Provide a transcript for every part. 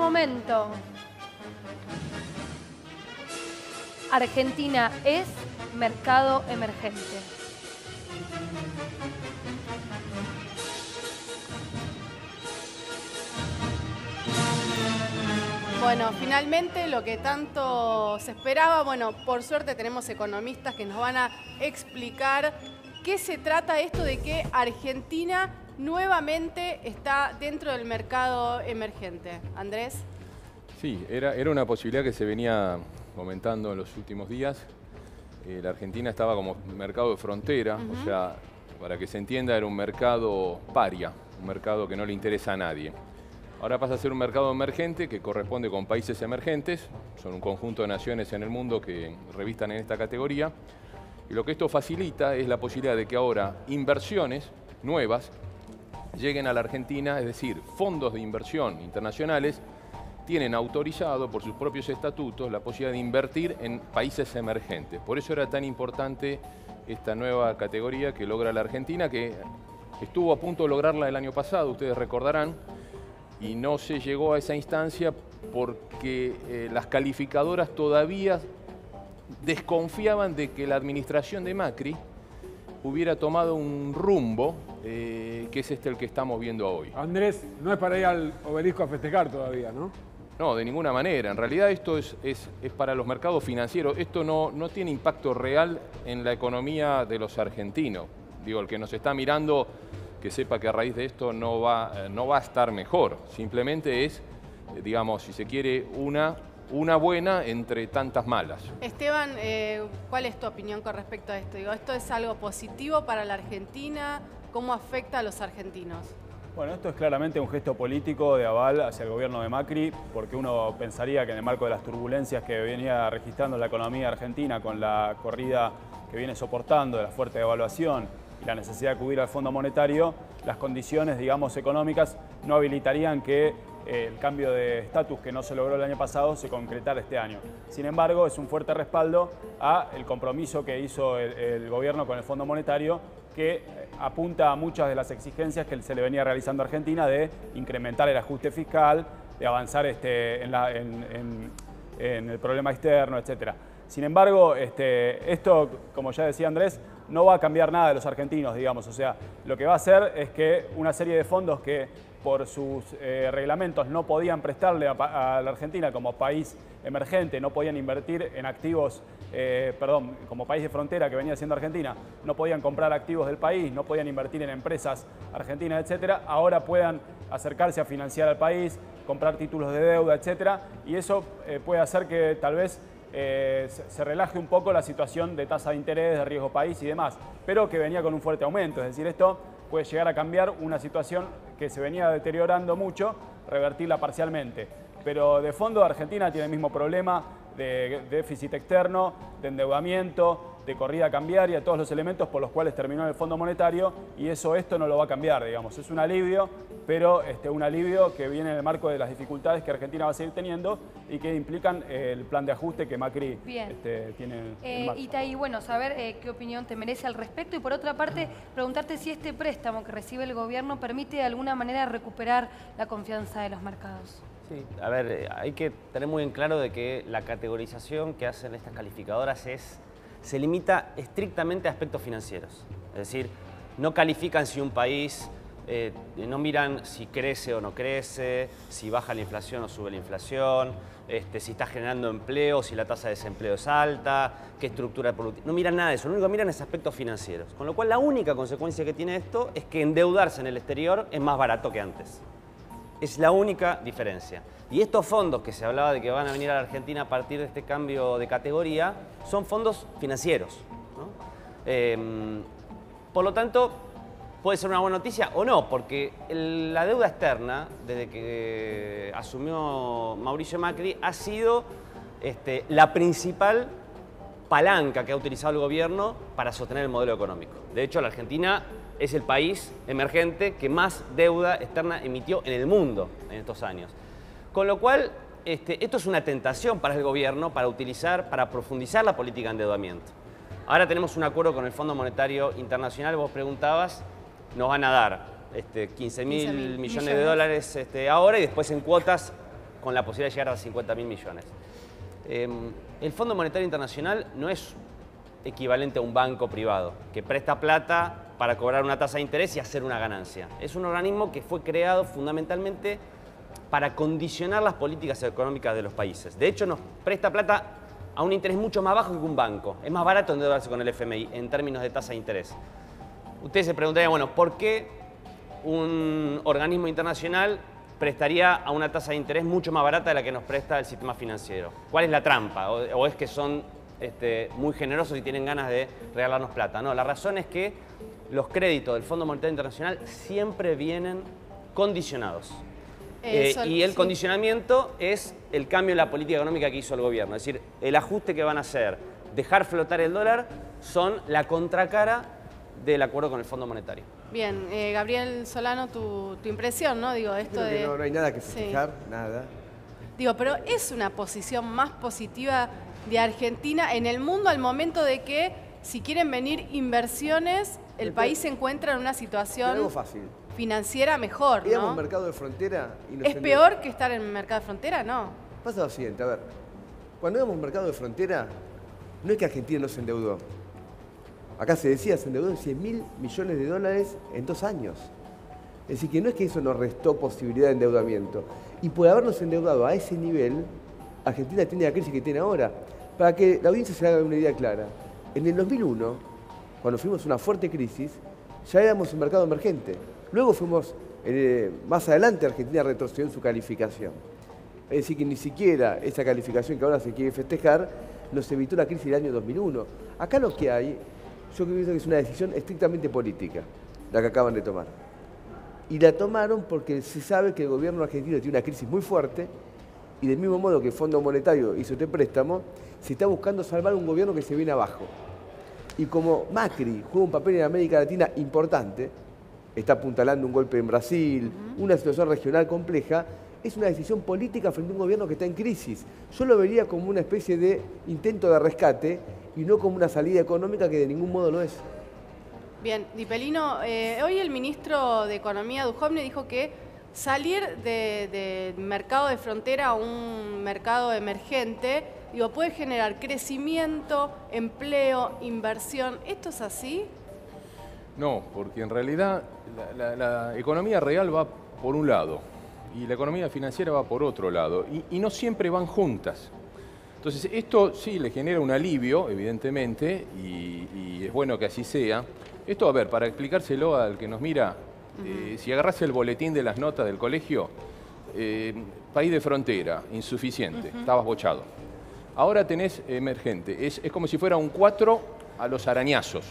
momento. Argentina es mercado emergente. Bueno, finalmente lo que tanto se esperaba, bueno, por suerte tenemos economistas que nos van a explicar qué se trata esto de que Argentina nuevamente está dentro del mercado emergente. Andrés. Sí, era una posibilidad que se venía comentando en los últimos días. La Argentina estaba como mercado de frontera, o sea, para que se entienda, era un mercado paria, un mercado que no le interesa a nadie. Ahora pasa a ser un mercado emergente que corresponde con países emergentes, son un conjunto de naciones en el mundo que revistan en esta categoría, y lo que esto facilita es la posibilidad de que ahora inversiones nuevas lleguen a la Argentina, es decir, fondos de inversión internacionales tienen autorizado por sus propios estatutos la posibilidad de invertir en países emergentes. Por eso era tan importante esta nueva categoría que logra la Argentina, que estuvo a punto de lograrla el año pasado, ustedes recordarán, y no se llegó a esa instancia porque las calificadoras todavía desconfiaban de que la administración de Macri hubiera tomado un rumbo que es el que estamos viendo hoy. Andrés, no es para ir al obelisco a festejar todavía, ¿no? No, de ninguna manera. En realidad esto es para los mercados financieros. Esto no tiene impacto real en la economía de los argentinos. Digo, el que nos está mirando, que sepa que a raíz de esto no va a estar mejor. Simplemente es, digamos, si se quiere, una buena entre tantas malas. Esteban, ¿cuál es tu opinión con respecto a esto? Digo, ¿esto es algo positivo para la Argentina? ¿Cómo afecta a los argentinos? Bueno, esto es claramente un gesto político de aval hacia el gobierno de Macri, porque uno pensaría que en el marco de las turbulencias que venía registrando la economía argentina con la corrida que viene soportando de la fuerte devaluación y la necesidad de acudir al Fondo Monetario, las condiciones, digamos, económicas no habilitarían que el cambio de estatus que no se logró el año pasado se concretara este año. Sin embargo, es un fuerte respaldo al compromiso que hizo el gobierno con el Fondo Monetario, que apunta a muchas de las exigencias que se le venía realizando a Argentina de incrementar el ajuste fiscal, de avanzar en el problema externo, etc. Sin embargo, esto, como ya decía Andrés, no va a cambiar nada de los argentinos, digamos. O sea, lo que va a hacer es que una serie de fondos que por sus reglamentos no podían prestarle a la Argentina como país emergente, no podían invertir en activos, como país de frontera que venía siendo Argentina, no podían comprar activos del país, no podían invertir en empresas argentinas, etcétera, ahora puedan acercarse a financiar al país, comprar títulos de deuda, etcétera, y eso puede hacer que tal vez se relaje un poco la situación de tasa de interés, de riesgo país y demás, pero que venía con un fuerte aumento. Es decir, esto puede llegar a cambiar una situación que se venía deteriorando mucho, revertirla parcialmente. Pero de fondo Argentina tiene el mismo problema de déficit externo, de endeudamiento, de corrida cambiaria, todos los elementos por los cuales terminó en el Fondo Monetario, y esto no lo va a cambiar, digamos. Es un alivio, pero un alivio que viene en el marco de las dificultades que Argentina va a seguir teniendo y que implican el plan de ajuste que Macri tiene en marcha. Y bueno, saber qué opinión te merece al respecto, y por otra parte, preguntarte si este préstamo que recibe el gobierno permite de alguna manera recuperar la confianza de los mercados. Sí, a ver, hay que tener muy en claro de que la categorización que hacen estas calificadoras se limita estrictamente a aspectos financieros. Es decir, no califican si un país, no miran si crece o no crece, si baja la inflación o sube la inflación, si está generando empleo, si la tasa de desempleo es alta, qué estructura productiva. No miran nada de eso, lo único que miran es aspectos financieros. Con lo cual la única consecuencia que tiene esto es que endeudarse en el exterior es más barato que antes. Es la única diferencia. Y estos fondos que se hablaba de que van a venir a la Argentina a partir de este cambio de categoría son fondos financieros, ¿no? Por lo tanto, puede ser una buena noticia o no, porque la deuda externa, desde que asumió Mauricio Macri, ha sido la principal palanca que ha utilizado el gobierno para sostener el modelo económico. De hecho, la Argentina es el país emergente que más deuda externa emitió en el mundo en estos años. Con lo cual, esto es una tentación para el gobierno para profundizar la política de endeudamiento. Ahora tenemos un acuerdo con el Fondo Monetario Internacional, vos preguntabas, nos van a dar 15.000 millones de dólares ahora y después en cuotas con la posibilidad de llegar a 50.000 millones. El Fondo Monetario Internacional no es equivalente a un banco privado que presta plata para cobrar una tasa de interés y hacer una ganancia. Es un organismo que fue creado fundamentalmente para condicionar las políticas económicas de los países. De hecho, nos presta plata a un interés mucho más bajo que un banco. Es más barato endeudarse con el FMI en términos de tasa de interés. Ustedes se preguntarían, bueno, ¿por qué un organismo internacional prestaría a una tasa de interés mucho más barata de la que nos presta el sistema financiero? ¿Cuál es la trampa? ¿O es que son muy generosos y tienen ganas de regalarnos plata? No, la razón es que los créditos del Fondo Monetario Internacional siempre vienen condicionados. Y el condicionamiento es el cambio en la política económica que hizo el gobierno. Es decir, el ajuste que van a hacer, dejar flotar el dólar, son la contracara del acuerdo con el Fondo Monetario. Bien, Gabriel Solano, tu impresión, ¿no? Digo, esto Creo que no hay nada que festejar, nada. Digo, pero es una posición más positiva de Argentina en el mundo al momento de que, si quieren venir inversiones, el país se encuentra en una situación algo fácil. Financiera mejor, ¿no? Íbamos a un mercado de frontera y nos ¿Es peor que estar en el mercado de frontera? No. Pasa lo siguiente, a ver. Cuando íbamos a un mercado de frontera, no es que Argentina no se endeudó. Acá se decía, se endeudó en 100.000 millones de dólares en 2 años. Es decir, que no es que eso nos restó posibilidad de endeudamiento. Y por habernos endeudado a ese nivel, Argentina tiene la crisis que tiene ahora. Para que la audiencia se haga una idea clara, en el 2001, cuando fuimos a una fuerte crisis, ya éramos un mercado emergente. Luego fuimos, más adelante Argentina retrocedió en su calificación. Es decir, que ni siquiera esa calificación que ahora se quiere festejar nos evitó la crisis del año 2001. Acá lo que hay, yo creo que es una decisión estrictamente política, la que acaban de tomar. Y la tomaron porque se sabe que el gobierno argentino tiene una crisis muy fuerte y del mismo modo que el Fondo Monetario hizo este préstamo, se está buscando salvar un gobierno que se viene abajo. Y como Macri juega un papel en América Latina importante, está apuntalando un golpe en Brasil, una situación regional compleja, es una decisión política frente a un gobierno que está en crisis. Yo lo vería como una especie de intento de rescate y no como una salida económica que de ningún modo lo es. Bien, Di Pelino, hoy el ministro de Economía, Duhovne, dijo que salir del mercado de frontera a un mercado emergente, digo, puede generar crecimiento, empleo, inversión. ¿Esto es así? No, porque en realidad la economía real va por un lado y la economía financiera va por otro lado y no siempre van juntas. Entonces esto sí le genera un alivio, evidentemente, y es bueno que así sea. Esto, a ver, para explicárselo al que nos mira, si agarrás el boletín de las notas del colegio, país de frontera, insuficiente, estabas bochado. Ahora tenés emergente, es como si fuera un 4 a los arañazos.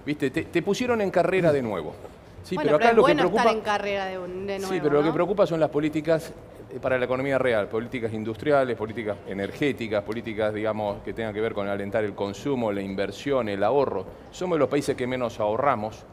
¿Viste? Te pusieron en carrera de nuevo. Sí, bueno, pero acá es lo bueno que preocupa, estar en carrera de nuevo. Sí, pero ¿no? lo que preocupa son las políticas para la economía real, políticas industriales, políticas energéticas, políticas, digamos, que tengan que ver con alentar el consumo, la inversión, el ahorro. Somos de los países que menos ahorramos.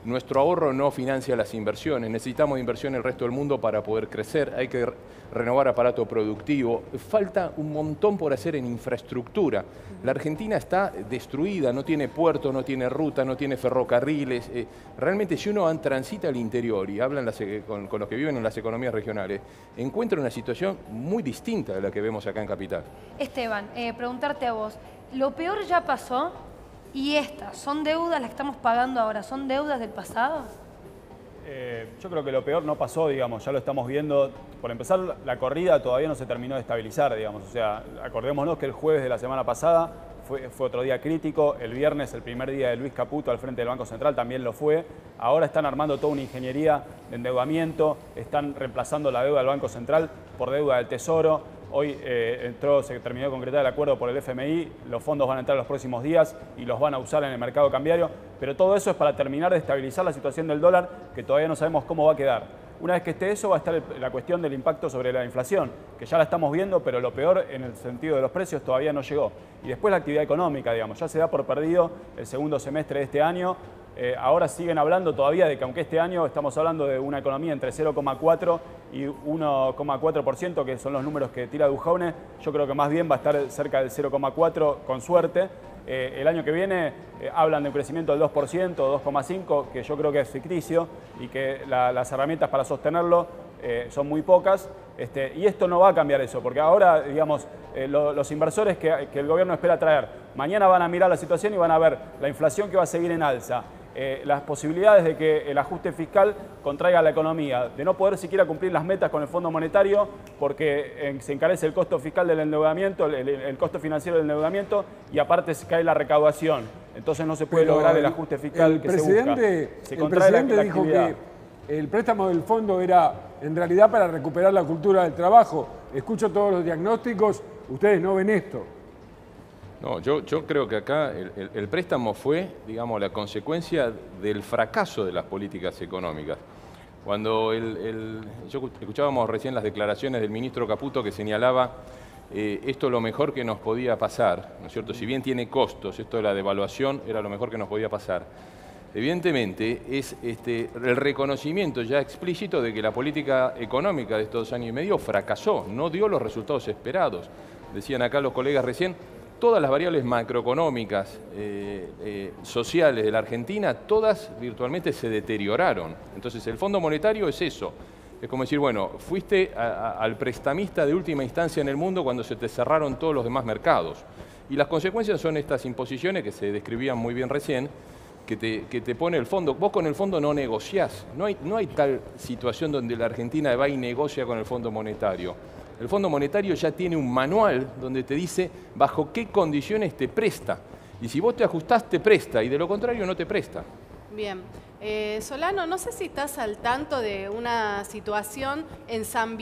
Nuestro ahorro no financia las inversiones. Necesitamos inversión en el resto del mundo para poder crecer. Hay que renovar aparato productivo. Falta un montón por hacer en infraestructura. La Argentina está destruida, no tiene puerto, no tiene ruta, no tiene ferrocarriles. Realmente si uno transita al interior y habla con los que viven en las economías regionales, encuentra una situación muy distinta de la que vemos acá en Capital. Esteban, preguntarte a vos, ¿lo peor ya pasó? ¿Y estas son deudas las que estamos pagando ahora? ¿Son deudas del pasado? Yo creo que lo peor no pasó, digamos, ya lo estamos viendo. Por empezar, la corrida todavía no se terminó de estabilizar, digamos. O sea, acordémonos que el jueves de la semana pasada fue otro día crítico. El viernes, el primer día de Luis Caputo al frente del Banco Central, también lo fue. Ahora están armando toda una ingeniería de endeudamiento, están reemplazando la deuda del Banco Central por deuda del Tesoro. Hoy se terminó de concretar el acuerdo por el FMI, los fondos van a entrar los próximos días y los van a usar en el mercado cambiario, pero todo eso es para terminar de estabilizar la situación del dólar, que todavía no sabemos cómo va a quedar. Una vez que esté eso, va a estar la cuestión del impacto sobre la inflación, que ya la estamos viendo, pero lo peor en el sentido de los precios todavía no llegó. Y después la actividad económica, digamos, ya se da por perdido el segundo semestre de este año. Ahora siguen hablando todavía de que aunque este año estamos hablando de una economía entre 0,4 y 1,4%, que son los números que tira Duhovne, yo creo que más bien va a estar cerca del 0,4 con suerte. El año que viene hablan de un crecimiento del 2% o 2,5%, que yo creo que es ficticio y que las herramientas para sostenerlo son muy pocas. Y esto no va a cambiar eso, porque ahora, digamos, los inversores que el gobierno espera traer, mañana van a mirar la situación y van a ver la inflación que va a seguir en alza, las posibilidades de que el ajuste fiscal contraiga la economía, de no poder siquiera cumplir las metas con el Fondo Monetario porque se encarece el costo fiscal del endeudamiento, el costo financiero del endeudamiento y aparte se cae la recaudación. Entonces no se puede lograr el ajuste fiscal que se busca. El presidente dijo que el préstamo del fondo era en realidad para recuperar la cultura del trabajo. Escucho todos los diagnósticos, ustedes no ven esto. No, yo creo que acá el préstamo fue, digamos, la consecuencia del fracaso de las políticas económicas. Cuando escuchábamos recién las declaraciones del ministro Caputo que señalaba esto es lo mejor que nos podía pasar, ¿no es cierto? Si bien tiene costos, esto de la devaluación era lo mejor que nos podía pasar. Evidentemente es el reconocimiento ya explícito de que la política económica de estos 2 años y medio fracasó, no dio los resultados esperados. Decían acá los colegas recién, todas las variables macroeconómicas, sociales de la Argentina, todas virtualmente se deterioraron. Entonces el Fondo Monetario es eso. Es como decir, bueno, fuiste al prestamista de última instancia en el mundo cuando se te cerraron todos los demás mercados. Y las consecuencias son estas imposiciones que se describían muy bien recién, que te pone el fondo. Vos con el fondo no negociás. No hay tal situación donde la Argentina va y negocia con el Fondo Monetario. El Fondo Monetario ya tiene un manual donde te dice bajo qué condiciones te presta. Y si vos te ajustás, te presta, y de lo contrario no te presta. Bien. Solano, no sé si estás al tanto de una situación en San